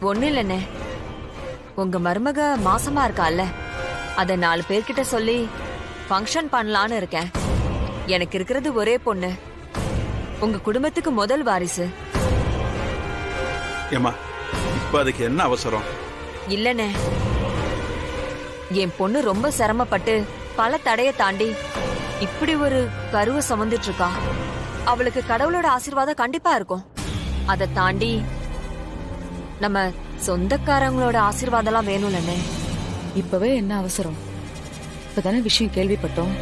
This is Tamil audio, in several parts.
ஒண்ணு இல்லண்ணே, உங்க மருமக மாசமா இருக்கால, அத 4 பேர்கிட்ட சொல்லி ஃபங்க்ஷன் பண்ணலான்னு இருக்கேன். எனக்கு இருக்கிறது ஒரே பொண்ணு, உங்க குடும்பத்துக்கு முதல் வாரிசு. ஏமா இப்ப அதுக்கு என்ன அவசரம்? இல்லண்ணே, என் பொண்ணு ரொம்ப சிரமப்பட்டு பல தடைய தாண்டி இப்படி ஒரு கருவை சுமந்துட்டு இருக்கா. அவளுக்கு கடவுளோட ஆசீர்வாதம் கண்டிப்பா இருக்கும். அதை தாண்டி நம்ம சொந்தக்காரங்களோட ஆசீர்வாதம் வேணும்லண்ணே. இப்பவே என்ன அவசரம்? இப்பதானே விஷயம் கேள்விப்பட்டோம்.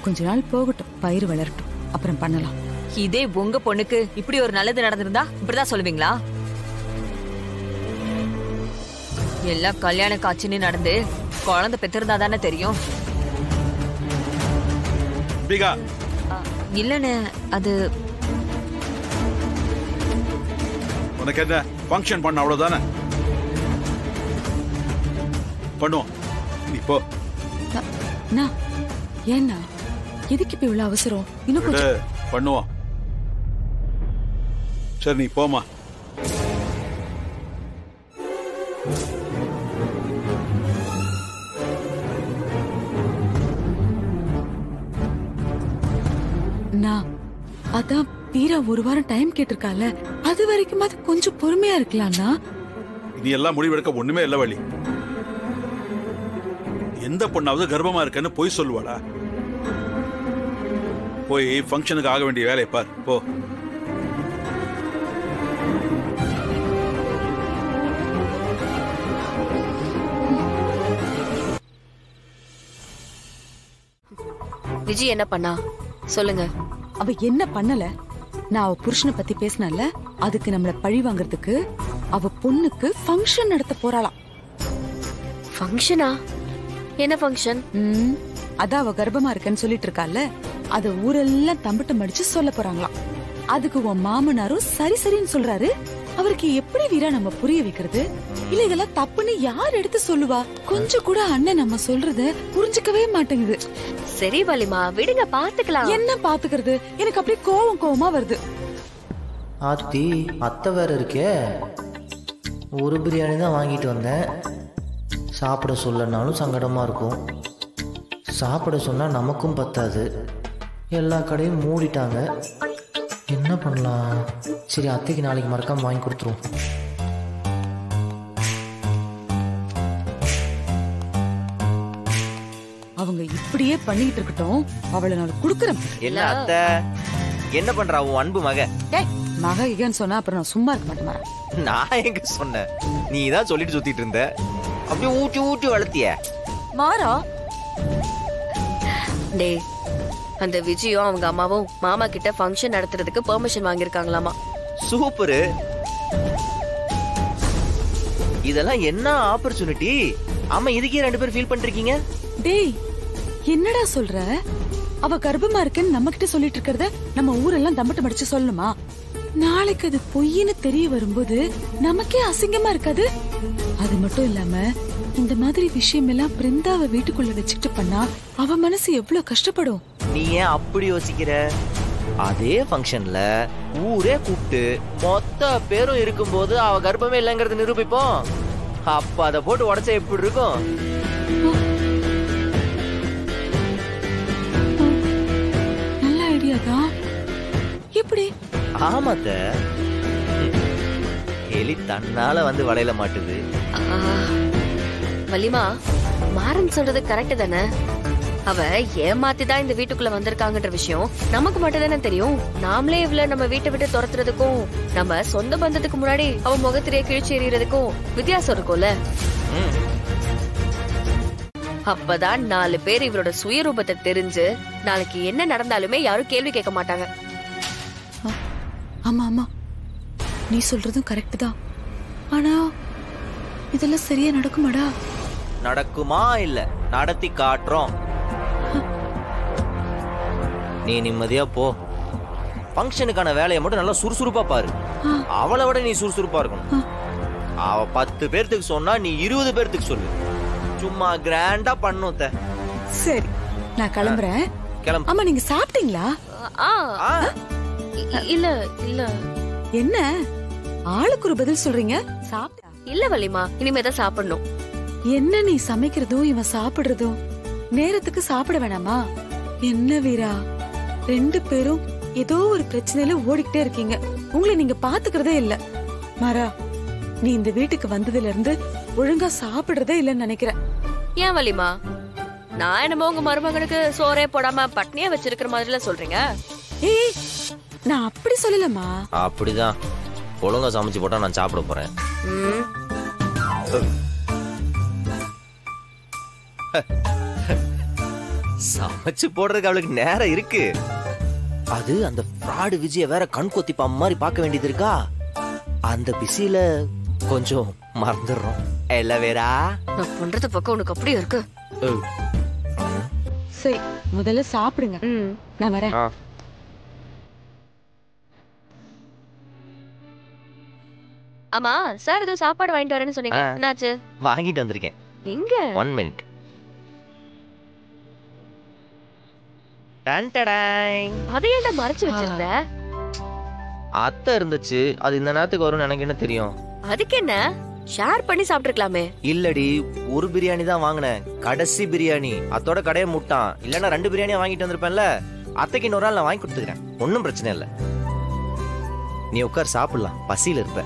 கொஞ்ச நாள் போகட்டும், பயிர் வளரட்டும், அப்புறம் பண்ணலாம். இதே உங்க பொண்ணுக்கு இப்படி ஒரு நல்லது நடந்திருந்தா இப்படிதான் சொல்லுவீங்களா? எல்லாம் கல்யாண காட்சின்னு நடந்து குழந்தை பெற்றிருந்தா தானே தெரியும். இல்லண்ணே, அது உனக்கு என்ன ஃபங்க்ஷன் பண்ண அவ்வளவுதானே? பண்ணுவோம், நீ போ. ஏன்னா எதுக்கு இப்ப இவ்வளவு அவசரம்? இன்னும் கொஞ்சம் பண்ணுவோம். சரி நீ போமா. அதான் வீரா ஒரு வாரம் டைம் கேட்டிருக்கால, அது வரைக்கும் அது கொஞ்சம் பொறுமையா இருக்கலாம்னா. நீ எல்லாம் முடிவெடுக்க ஒண்ணுமே இல்ல வழி. எந்த பொண்ணாவது கர்ப்பமா இருக்கன்னு போய் சொல்லுவாடா? போய் ஃபங்க்ஷனுக்கு ஆக வேண்டிய வேலையை பார், போ. விஜய் என்ன பண்ணா சொல்லுங்க. அவ என்ன பண்ணல? நான் அவ புருஷனை பத்தி பேசினல, அதுக்கு நம்மள பழி வாங்குறதுக்கு அவ பொண்ணுக்கு ஃபங்க்ஷன் நடத்த போறாளாம். ஃபங்க்ஷனா? என்ன ஃபங்க்ஷன்? அதான் அவ கர்ப்பமா இருக்கன்னு சொல்லிட்டு இருக்கால, அத ஊரெல்லாம் தம்பிட்டு மடிச்சு சொல்ல போறாங்களாம். அதுக்கு உன் மாமனாரும் சரி சரின்னு சொல்றாரு. அவருக்கு எப்படி வீரா நம்ம புரிய வைக்கிறது? இல்ல இதெல்லாம் தப்புன்னு யார் எடுத்து சொல்லுவா? கொஞ்சம் கூட அண்ணன் நம்ம சொல்றத புரிஞ்சுக்கவே மாட்டேங்குது. சரி வலிமா, விடுங்க, பாத்துக்கலாம். என்ன பாத்துக்கிறது? எனக்கு அப்படியே கோவமா வருது. ஆத்தி, அத்தை வேற இருக்கே. ஒரு பிரியாணி தான் வாங்கிட்டு வந்தேன். சாப்பிட சொல்லனாலும் சங்கடமா இருக்கும். சாப்பிட சொன்னா நமக்கும் பத்தாது. எல்லா கடையும் மூடிட்டாங்க. என்ன பண்ணலாம்? சரி, அத்தைக்கு நாளைக்கு மறக்காம வாங்கி கொடுத்துருவோம். அவங்க இப்படியே பண்ணிட்டு இருக்கட்டும், அவளை நான் குடுக்கறேன். என்ன அத்தை என்ன பண்றா உன் அன்பு மக? மக இகன்னு சொன்னா அப்புறம் நான் சும்மா இருக்க மாட்டேன். நான் எங்க சொன்னேன்? நீ தான் சொல்லிட்டு சுத்திட்டு இருந்த. அப்படியே ஊட்டி ஊட்டி வளர்த்திய மாறா. டேய், அந்த விஜயும் அவங்க அம்மாவும் மாமா கிட்ட ஃபங்க்ஷன் நடத்துறதுக்கு பெர்மிஷன் வாங்கிருக்காங்களாமா. சூப்பரு. இதெல்லாம் என்ன ஆப்பர்ச்சுனிட்டி. ஆமா, இதுக்கே 2 பேர் ஃபீல் பண்றீங்க? டேய், என்னடா சொல்ற? அவ கர்ப்பமா இருக்குன்னு நம்ம கிட்ட சொல்லிட்டு இருக்கறத நம்ம ஊரெல்லாம் தம்பட்டு மடிச்சு சொல்லணுமா? நாளைக்கு அது பொய்ன்னு தெரிய வரும்போது நமக்கே அசிங்கமா இருக்காது? அது மட்டும் இல்லாம இந்த மாதிரி விஷயம் எல்லாம் பிருந்தாவை வீட்டுக்குள்ள வச்சுக்கிட்டு பண்ணா அவ மனசு எவ்வளவு கஷ்டப்படும். நீ ஏன் அப்படி யோசிக்கிற? அதே ஃபங்க்ஷன்ல ஊரே கூப்பிட்டு மொத்த பேரும் இருக்கும்போது அவ கர்ப்பமே இல்லைங்கறத நிரூபிப்போம். அப்ப அதை போட்டு உடைச்சா எப்படி இருக்கும்? நல்ல ஐடியாதான். எப்படி? ஆமாத்த, எலி தன்னால வந்து வளையல மாட்டுது. வலிமா, மாறன் சொல்றது கரெக்ட் தானே? அவ ஏமாத்திதான் இந்த வீட்டுக்குள்ள வந்திருக்காங்கன்ற விஷயம் நமக்கு மட்டும் தானே தெரியும். நாமளே இவ்வளவு நம்ம வீட்டை விட்டு துரத்துறதுக்கும் நம்ம சொந்த பந்தத்துக்கு முன்னாடி அவ முகத்திரைய கிழிச்சு எறியறதுக்கும் வித்தியாசம் இருக்கும்ல. அப்பதான் 4 பேர் இவரோட சுயரூபத்தை தெரிஞ்சு நாளைக்கு என்ன நடந்தாலுமே யாரும் கேள்வி கேட்க மாட்டாங்க. ஆமா ஆமா, நீ சொல்றதும் கரெக்ட் தான். ஆனா இதெல்லாம் சரியா நடக்குமாடா? நடக்குமா? இல்ல நடத்தி காட்டுறோம். நீ நிம்மதியா போ. ஃபங்க்ஷனுக்கான வேலையை மட்டும் நல்லா சுறுசுறுப்பா பாரு. அவளை விட நீ சுறுசுறுப்பா இருக்கணும். அவ 10 பேர்த்துக்கு சொன்னா நீ 20 பேர்த்துக்கு சொல்லு. சும்மா கிராண்டா பண்ணும். சரி, நான் கிளம்புறேன். கிளம்பு. ஆமா, நீங்க சாப்பிட்டீங்களா? இல்ல இல்ல. என்ன ஆளுக்கு ஒரு பதில் சொல்றீங்க. சாப்பிட இல்ல வள்ளிமா, இனிமேதான் சாப்பிடணும். என்ன நீ சமைக்கிறதும் இவன் சாப்பிடுறதும் நேரத்துக்கு சாப்பிட வேணாமா? என்ன வீரா, 2 பேரும் ஏதோ ஒரு பிரச்சனையில ஓடிக்கிட்டே இருக்கீங்க. உங்களை நீங்க பாத்துக்கிறதே இல்ல. மாறா, நீ இந்த வீட்டுக்கு வந்ததுல இருந்து ஒழுங்கா சாப்பிடுறதே இல்லன்னு நினைக்கிறேன். ஏன் வள்ளிமா, நான் என்னமோ உங்க மருமகனுக்கு சோறே போடாம பட்னியா வச்சிருக்கிற மாதிரில சொல்றீங்க? ஏய், நான் அப்படி சொல்லலமா. அப்படிதான், ஒழுங்கா சமைச்சு போட்டா நான் சாப்பிட போறேன். சமைச்சு போடுறதுக்கு அவளுக்கு நேரம் இருக்கு. அது அந்த ஃப்ராடு விஜய வேற கண் கொத்திப்பா மாதிரி பார்க்க வேண்டியது இருக்கா. அந்த பிஸியில கொஞ்சம் மறந்துடுறோம். இல்ல வேறா, நான் பண்றது பக்கம் உனக்கு அப்படியே இருக்கு. சரி, முதல்ல சாப்பிடுங்க. நான் வரேன். ஆமா சார், ஏதோ சாப்பாடு வாங்கிட்டு வரேன்னு சொன்னீங்க, என்னாச்சு? வாங்கிட்டு வந்திருக்கேன். எங்க? 1 மினிட். அதை ஏன்டா மறைச்சு வச்சிருந்த? அத்தை இருந்துச்சு, அது இந்த நேரத்துக்கு வரும்னு எனக்கு என்ன தெரியும். அதுக்கு என்ன, ஷேர் பண்ணி சாப்பிட்டுருக்கலாமே. இல்லடி, ஒரு பிரியாணி தான் வாங்கினேன், கடைசி பிரியாணி. அத்தோட கடையை முட்டான். இல்லன்னா 2 பிரியாணியா வாங்கிட்டு வந்திருப்பேன்ல. அத்தைக்கு இன்னொரு நாள் நான் வாங்கி கொடுத்துக்கிறேன், ஒன்னும் பிரச்சனை இல்லை. நீ உட்கார், சாப்பிடலாம், பசியில இருப்ப.